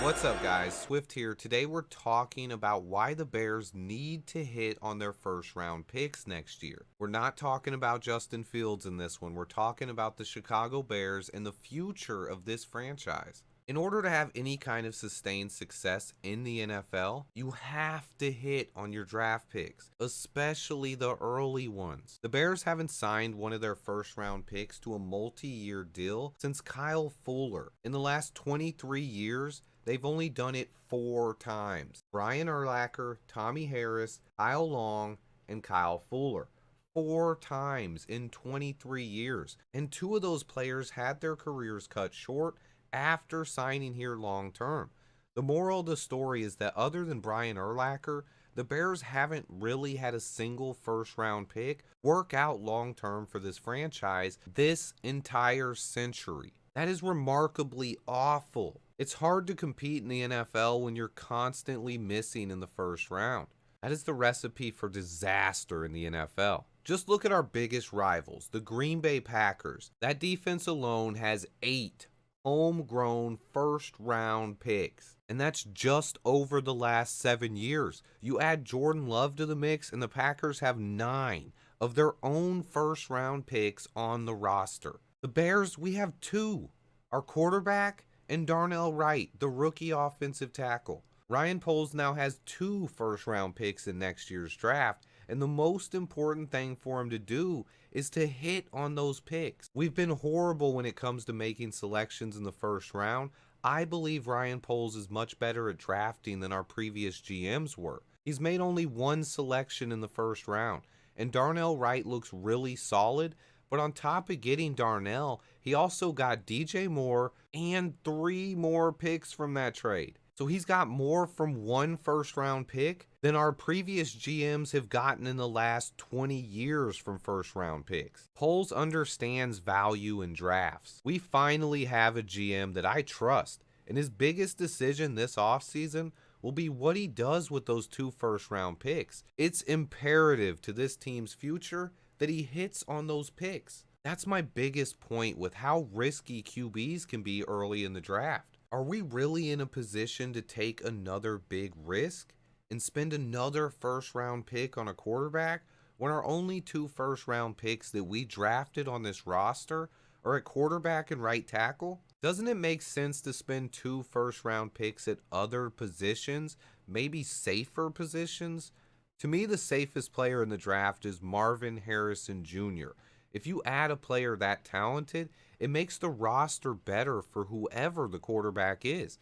What's up, guys? Swift here. Today we're talking about why the Bears need to hit on their first round picks next year. We're not talking about Justin Fields in this one. We're talking about the Chicago Bears and the future of this franchise. In order to have any kind of sustained success in the NFL, you have to hit on your draft picks, especially the early ones. The Bears haven't signed one of their first round picks to a multi-year deal since Kyle Fuller. In the last 23 years, they've only done it 4 times. Brian Urlacher, Tommy Harris, Kyle Long, and Kyle Fuller. 4 times in 23 years. And 2 of those players had their careers cut short after signing here long term. The moral of the story is that other than Brian Urlacher, the Bears haven't really had a single first round pick work out long term for this franchise this entire century. That is remarkably awful. It's hard to compete in the NFL when you're constantly missing in the first round. That is the recipe for disaster in the NFL. Just look at our biggest rivals, the Green Bay Packers. That defense alone has 8 homegrown first round picks. And that's just over the last 7 years. You add Jordan Love to the mix, and the Packers have 9 of their own first round picks on the roster. The Bears, we have 2. Our quarterback and Darnell Wright, the rookie offensive tackle. Ryan Poles now has 2 first round picks in next year's draft, and the most important thing for him to do is to hit on those picks. We've been horrible when it comes to making selections in the first round. I believe Ryan Poles is much better at drafting than our previous GMs were. He's made only 1 selection in the first round, and Darnell Wright looks really solid. But on top of getting Darnell, he also got DJ Moore and 3 more picks from that trade. So he's got more from 1 first round pick than our previous GMs have gotten in the last 20 years from first round picks. Poles understands value in drafts. We finally have a GM that I trust, and his biggest decision this offseason will be what he does with those 2 first round picks. It's imperative to this team's future that he hits on those picks. That's my biggest point with how risky QBs can be early in the draft. Are we really in a position to take another big risk and spend another first round pick on a quarterback when our only 2 first round picks that we drafted on this roster are at quarterback and right tackle? Doesn't it make sense to spend 2 first round picks at other positions, maybe safer positions? To me, the safest player in the draft is Marvin Harrison Jr. If you add a player that talented, it makes the roster better for whoever the quarterback is.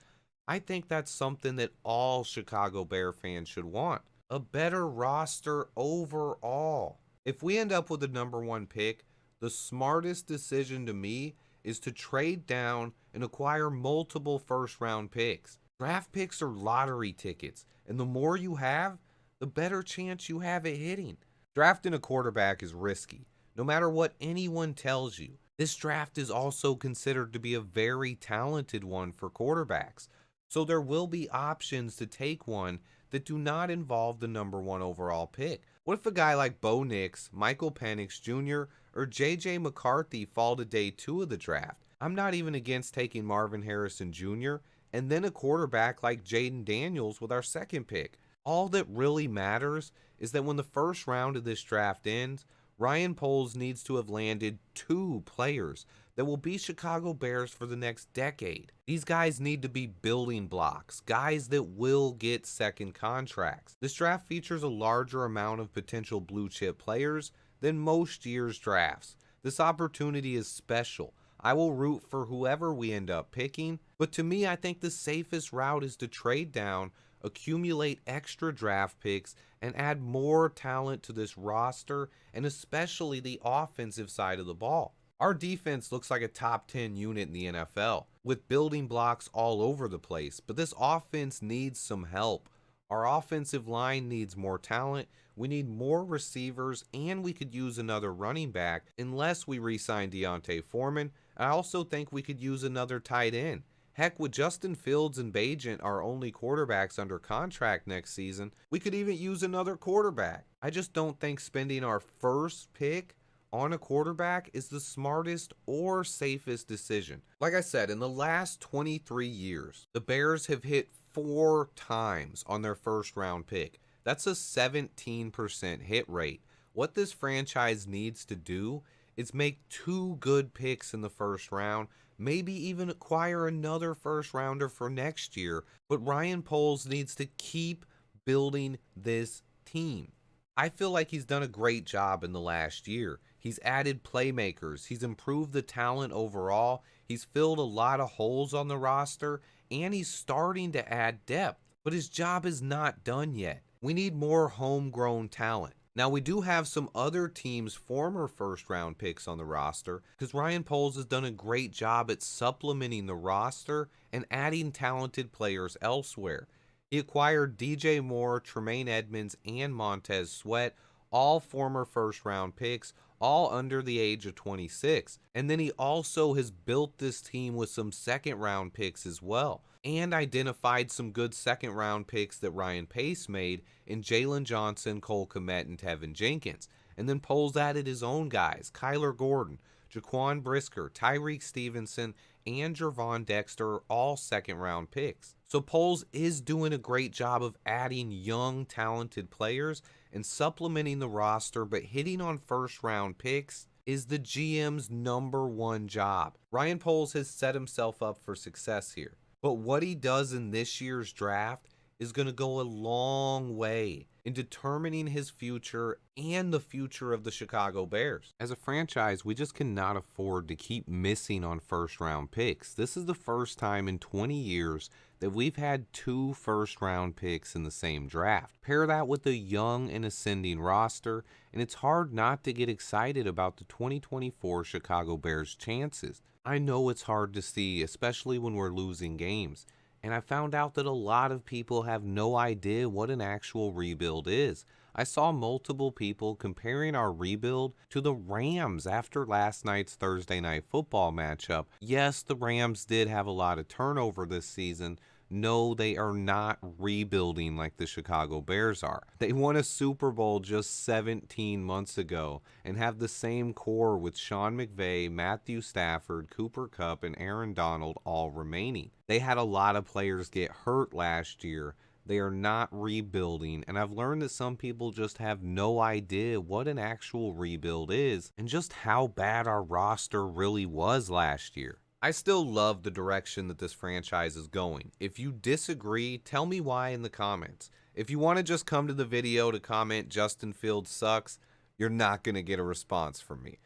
I think that's something that all Chicago Bear fans should want. A better roster overall. If we end up with the number 1 pick, the smartest decision to me is to trade down and acquire multiple first round picks. Draft picks are lottery tickets, and the more you have, the better chance you have at hitting. Drafting a quarterback is risky, no matter what anyone tells you. This draft is also considered to be a very talented one for quarterbacks, so there will be options to take one that do not involve the number 1 overall pick. What if a guy like Bo Nix, Michael Penix Jr., or J.J. McCarthy fall to day 2 of the draft? I'm not even against taking Marvin Harrison Jr. and then a quarterback like Jaden Daniels with our 2nd pick. All that really matters is that when the first round of this draft ends, Ryan Poles needs to have landed 2 players that will be Chicago Bears for the next decade. These guys need to be building blocks, guys that will get second contracts. This draft features a larger amount of potential blue chip players than most years' drafts. This opportunity is special. I will root for whoever we end up picking, but to me, I think the safest route is to trade down, accumulate extra draft picks, and add more talent to this roster, and especially the offensive side of the ball. Our defense looks like a top 10 unit in the NFL, with building blocks all over the place, but this offense needs some help. Our offensive line needs more talent, we need more receivers, and we could use another running back unless we re-sign Deontay Foreman. I also think we could use another tight end. Heck, with Justin Fields and Bajent our only quarterbacks under contract next season, we could even use another quarterback. I just don't think spending our first pick on a quarterback is the smartest or safest decision. Like I said, in the last 23 years, the Bears have hit 4 times on their first round pick. That's a 17% hit rate. What this franchise needs to do is make 2 good picks in the first round, maybe even acquire another first rounder for next year. But Ryan Poles needs to keep building this team. I feel like he's done a great job in the last year. He's added playmakers, he's improved the talent overall, he's filled a lot of holes on the roster, and he's starting to add depth. But his job is not done yet. We need more homegrown talent. Now, we do have some other teams' former first round picks on the roster because Ryan Poles has done a great job at supplementing the roster and adding talented players elsewhere. He acquired DJ Moore, Tremaine Edmonds, and Montez Sweat, all former first round picks, all under the age of 26. And then he also has built this team with some second round picks as well, and identified some good second round picks that Ryan Pace made in Jalen Johnson, Cole Kmet, and Tevin Jenkins. And then Poles added his own guys, Kyler Gordon, Jaquan Brisker, Tyreek Stevenson, and Gervon Dexter, all second round picks. So Poles is doing a great job of adding young, talented players and supplementing the roster, but hitting on first round picks is the GM's #1 job. Ryan Poles has set himself up for success here. But what he does in this year's draft is going to go a long way in determining his future and the future of the Chicago Bears. As a franchise, we just cannot afford to keep missing on first round picks. This is the first time in 20 years that we've had 2 first round picks in the same draft. Pair that with a young and ascending roster, and it's hard not to get excited about the 2024 Chicago Bears chances. I know it's hard to see, especially when we're losing games. And I found out that a lot of people have no idea what an actual rebuild is. I saw multiple people comparing our rebuild to the Rams after last night's Thursday Night Football matchup. Yes, the Rams did have a lot of turnover this season. No, they are not rebuilding like the Chicago Bears are. They won a Super Bowl just 17 months ago and have the same core with Sean McVay, Matthew Stafford, Cooper Kupp, and Aaron Donald all remaining. They had a lot of players get hurt last year. They are not rebuilding, and I've learned that some people just have no idea what an actual rebuild is and just how bad our roster really was last year. I still love the direction that this franchise is going. If you disagree, tell me why in the comments. If you want to just come to the video to comment Justin Fields sucks, you're not going to get a response from me.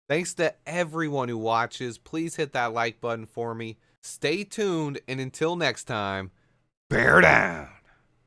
Thanks to everyone who watches. Please hit that like button for me. Stay tuned, and until next time, bear down.